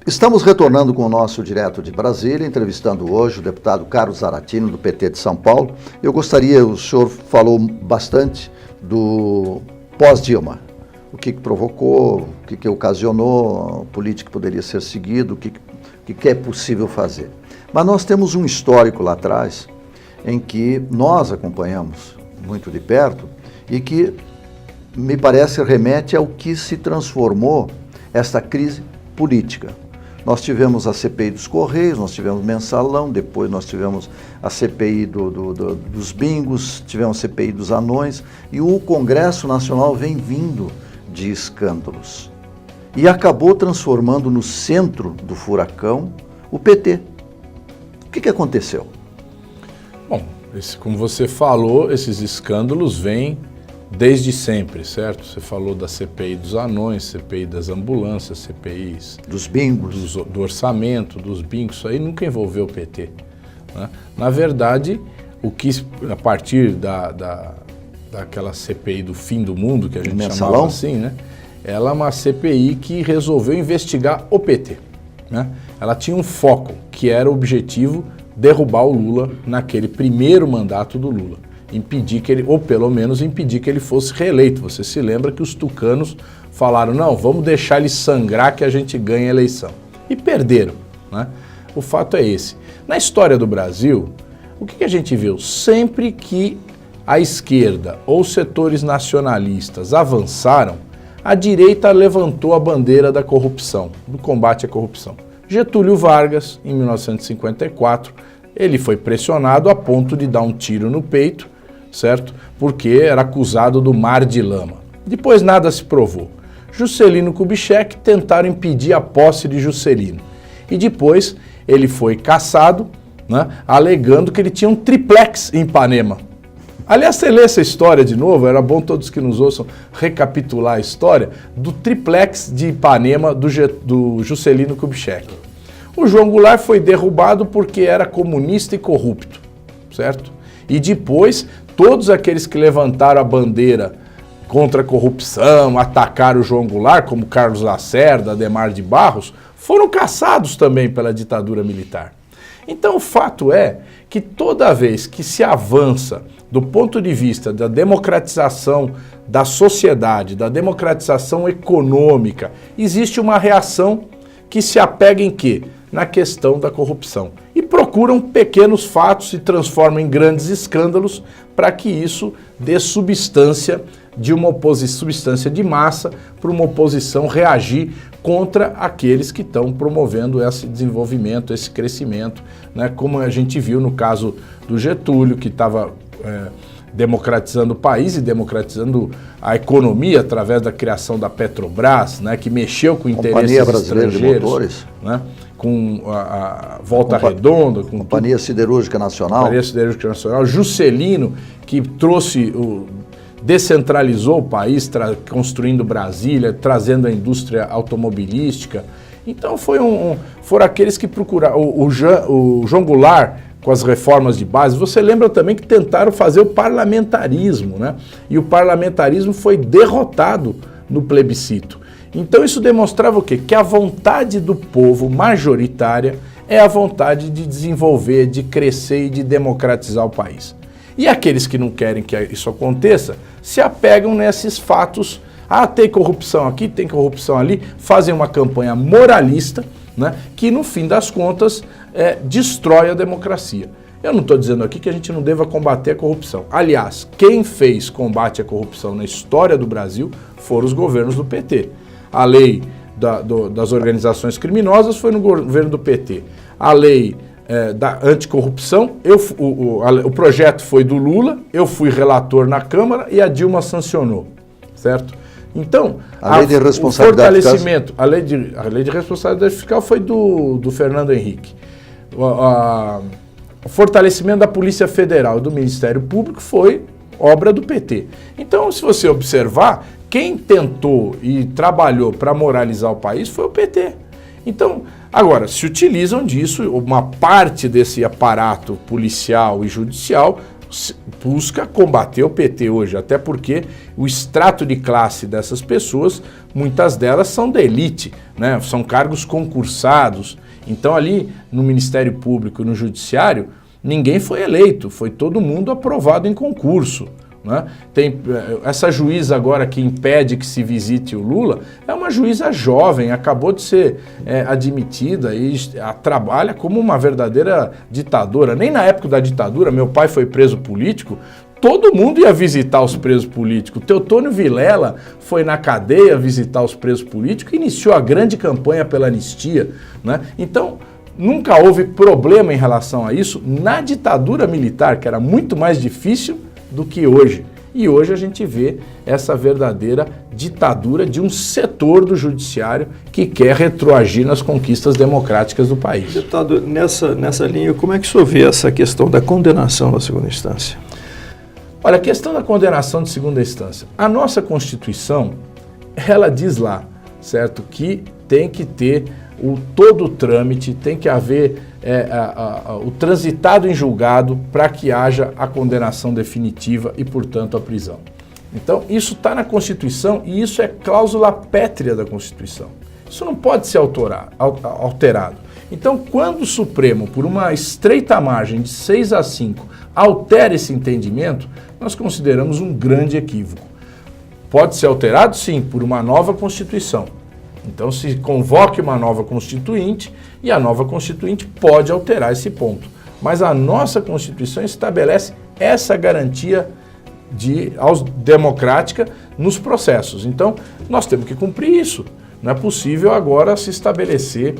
Estamos retornando com o nosso Direto de Brasília, entrevistando hoje o deputado Carlos Zaratini, do PT de São Paulo. Eu gostaria, o senhor falou bastante do pós-Dilma, o que provocou, o que ocasionou, a política que poderia ser seguida, o que é possível fazer. Mas nós temos um histórico lá atrás, em que nós acompanhamos muito de perto e que, me parece, remete ao que se transformou esta crise política. Nós tivemos a CPI dos Correios, nós tivemos Mensalão, depois nós tivemos a CPI dos bingos, tivemos a CPI dos anões, e o Congresso Nacional vem vindo de escândalos. E acabou transformando no centro do furacão o PT. O que aconteceu? Bom, como você falou, esses escândalos vêm desde sempre, certo? Você falou da CPI dos anões, CPI das ambulâncias, CPIs... dos bingos. Do orçamento, dos bingos, isso aí nunca envolveu o PT. Né? Na verdade, a partir daquela CPI do fim do mundo, que a gente chamava assim, né? Ela é uma CPI que resolveu investigar o PT. Né? Ela tinha um foco, que era o objetivo derrubar o Lula naquele primeiro mandato do Lula. Impedir que ele, ou pelo menos impedir que ele fosse reeleito. Você se lembra que os tucanos falaram, não, vamos deixar ele sangrar que a gente ganha a eleição. E perderam, né? O fato é esse. Na história do Brasil, o que a gente viu? Sempre que a esquerda ou setores nacionalistas avançaram, a direita levantou a bandeira da corrupção, do combate à corrupção. Getúlio Vargas, em 1954, ele foi pressionado a ponto de dar um tiro no peito, certo? Porque era acusado do mar de lama. Depois nada se provou. Juscelino Kubitschek tentaram impedir a posse de Juscelino. E depois ele foi cassado, né, alegando que ele tinha um triplex em Ipanema. Aliás, você lê essa história de novo, era bom todos que nos ouçam recapitular a história do triplex de Ipanema do Juscelino Kubitschek. O João Goulart foi derrubado porque era comunista e corrupto, certo? E depois, todos aqueles que levantaram a bandeira contra a corrupção, atacaram o João Goulart, como Carlos Lacerda, Adhemar de Barros, foram caçados também pela ditadura militar. Então, o fato é que toda vez que se avança do ponto de vista da democratização da sociedade, da democratização econômica, existe uma reação que se apega em quê? Na questão da corrupção. E procuram pequenos fatos e transformam em grandes escândalos para que isso dê substância substância de massa para uma oposição reagir contra aqueles que estão promovendo esse desenvolvimento, esse crescimento, né? Como a gente viu no caso do Getúlio, que estava democratizando o país e democratizando a economia através da criação da Petrobras, né? Que mexeu com interesses Companhia Brasileira de Motores, né? Com a Volta Redonda, com Companhia Siderúrgica Nacional. Companhia Siderúrgica Nacional. Juscelino, que descentralizou o país, construindo Brasília, trazendo a indústria automobilística. Então foram aqueles que procuraram. O João Goulart, com as reformas de base, você lembra também que tentaram fazer o parlamentarismo, né? E o parlamentarismo foi derrotado no plebiscito. Então isso demonstrava o quê? Que a vontade do povo majoritária é a vontade de desenvolver, de crescer e de democratizar o país. E aqueles que não querem que isso aconteça, se apegam nesses fatos. Ah, tem corrupção aqui, tem corrupção ali, fazem uma campanha moralista, né, que no fim das contas destrói a democracia. Eu não estou dizendo aqui que a gente não deva combater a corrupção. Aliás, quem fez combate à corrupção na história do Brasil foram os governos do PT. A lei das organizações criminosas foi no governo do PT. A lei da anticorrupção, o projeto foi do Lula, eu fui relator na Câmara e a Dilma sancionou, certo? Então, a lei de responsabilidade fortalecimento, a lei de responsabilidade fiscal foi do Fernando Henrique. O fortalecimento da Polícia Federal e do Ministério Público foi obra do PT. Então, se você observar, quem tentou e trabalhou para moralizar o país foi o PT. Então, Agora, se utilizam disso, uma parte desse aparato policial e judicial busca combater o PT hoje, até porque o extrato de classe dessas pessoas, muitas delas são da elite, né? São cargos concursados. Então ali no Ministério Público e no Judiciário, ninguém foi eleito, foi todo mundo aprovado em concurso. Né? Tem essa juíza agora que impede que se visite o Lula, é uma juíza jovem, acabou de ser admitida e trabalha como uma verdadeira ditadora. Nem na época da ditadura, meu pai foi preso político, todo mundo ia visitar os presos políticos. Teotônio Vilela foi na cadeia visitar os presos políticos e iniciou a grande campanha pela anistia. Né? Então, nunca houve problema em relação a isso na ditadura militar, que era muito mais difícil do que hoje. E hoje a gente vê essa verdadeira ditadura de um setor do judiciário que quer retroagir nas conquistas democráticas do país. Deputado, nessa linha, como é que o senhor vê essa questão da condenação na segunda instância? Olha, a questão da condenação de segunda instância. A nossa Constituição, ela diz lá, certo, que tem que ter todo o trâmite, tem que haver o transitado em julgado para que haja a condenação definitiva e, portanto, a prisão. Então, isso está na Constituição e isso é cláusula pétrea da Constituição. Isso não pode ser alterado. Então, quando o Supremo, por uma estreita margem de 6-5, altera esse entendimento, nós consideramos um grande equívoco. Pode ser alterado, sim, por uma nova Constituição. Então se convoque uma nova Constituinte e a nova Constituinte pode alterar esse ponto. Mas a nossa Constituição estabelece essa garantia democrática nos processos. Então nós temos que cumprir isso. Não é possível agora se estabelecer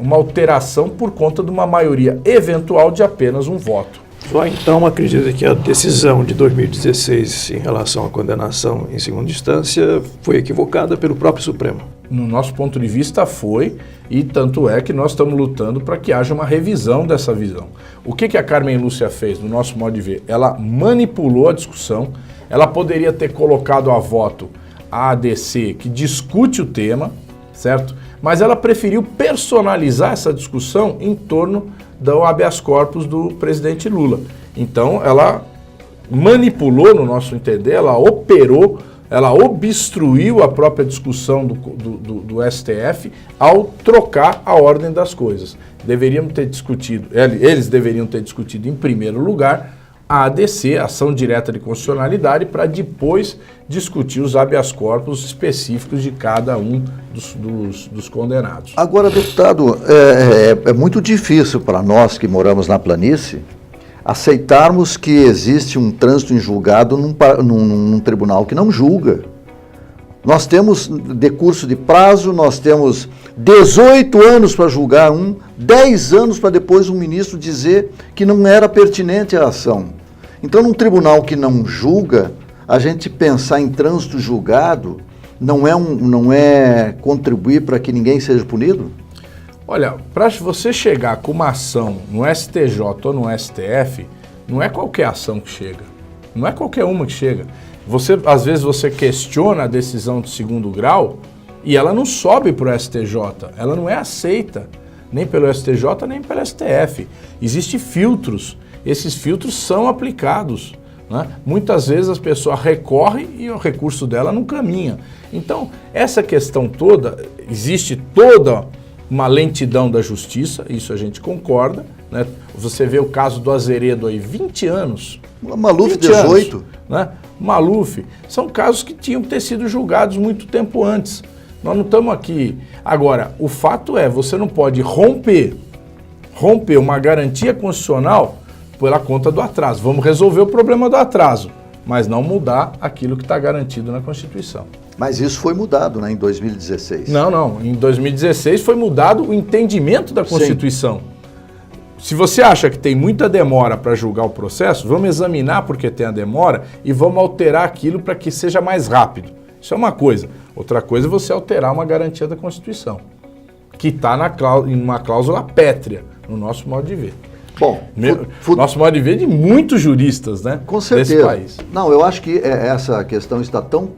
uma alteração por conta de uma maioria eventual de apenas um voto. Só então acredita que a decisão de 2016 em relação à condenação em segunda instância foi equivocada pelo próprio Supremo? No nosso ponto de vista foi, e tanto é que nós estamos lutando para que haja uma revisão dessa visão. O que a Carmen Lúcia fez, no nosso modo de ver? Ela manipulou a discussão, ela poderia ter colocado a voto a ADC, que discute o tema, certo? Mas ela preferiu personalizar essa discussão em torno do habeas corpus do presidente Lula. Então, ela manipulou, no nosso entender, ela operou, ela obstruiu a própria discussão do STF ao trocar a ordem das coisas. Deveríamos ter discutido, eles deveriam ter discutido em primeiro lugar a ADC, ação direta de constitucionalidade, para depois discutir os habeas corpus específicos de cada um dos condenados. Agora, deputado, é muito difícil para nós que moramos na planície aceitarmos que existe um trânsito em julgado num tribunal que não julga. Nós temos decurso de prazo, nós temos 18 anos para julgar 10 anos para depois um ministro dizer que não era pertinente a ação. Então, num tribunal que não julga, a gente pensar em trânsito julgado não é contribuir para que ninguém seja punido? Olha, para você chegar com uma ação no STJ ou no STF, não é qualquer ação que chega, não é qualquer uma que chega. Às vezes você questiona a decisão de segundo grau e ela não sobe para o STJ, ela não é aceita nem pelo STJ nem pelo STF. Existem filtros, esses filtros são aplicados. Né? Muitas vezes as pessoas recorrem e o recurso dela não caminha. Então, essa questão toda, existe toda uma lentidão da justiça, isso a gente concorda. Né? Você vê o caso do Azeredo aí, 20 anos. Maluf, 18. Anos, né? Maluf, são casos que tinham que ter sido julgados muito tempo antes. Nós não estamos aqui. Agora, o fato é, você não pode romper uma garantia constitucional pela conta do atraso. Vamos resolver o problema do atraso, mas não mudar aquilo que está garantido na Constituição. Mas isso foi mudado, né, em 2016. Não. Em 2016 foi mudado o entendimento da Constituição. Sim. Se você acha que tem muita demora para julgar o processo, vamos examinar por que tem a demora e vamos alterar aquilo para que seja mais rápido. Isso é uma coisa. Outra coisa é você alterar uma garantia da Constituição, que está em uma cláusula pétrea, no nosso modo de ver. Bom, nosso modo de ver de muitos juristas, né? Com certeza. Desse país. Não, eu acho que essa questão está tão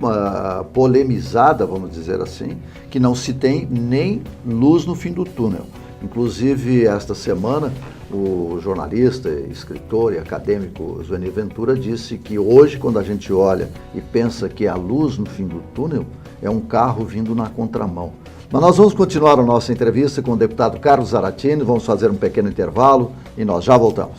polemizada, vamos dizer assim, que não se tem nem luz no fim do túnel. Inclusive, esta semana, o jornalista, escritor e acadêmico Zuenir Ventura disse que hoje, quando a gente olha e pensa que a luz no fim do túnel é um carro vindo na contramão. Mas nós vamos continuar a nossa entrevista com o deputado Carlos Zaratini, vamos fazer um pequeno intervalo e nós já voltamos.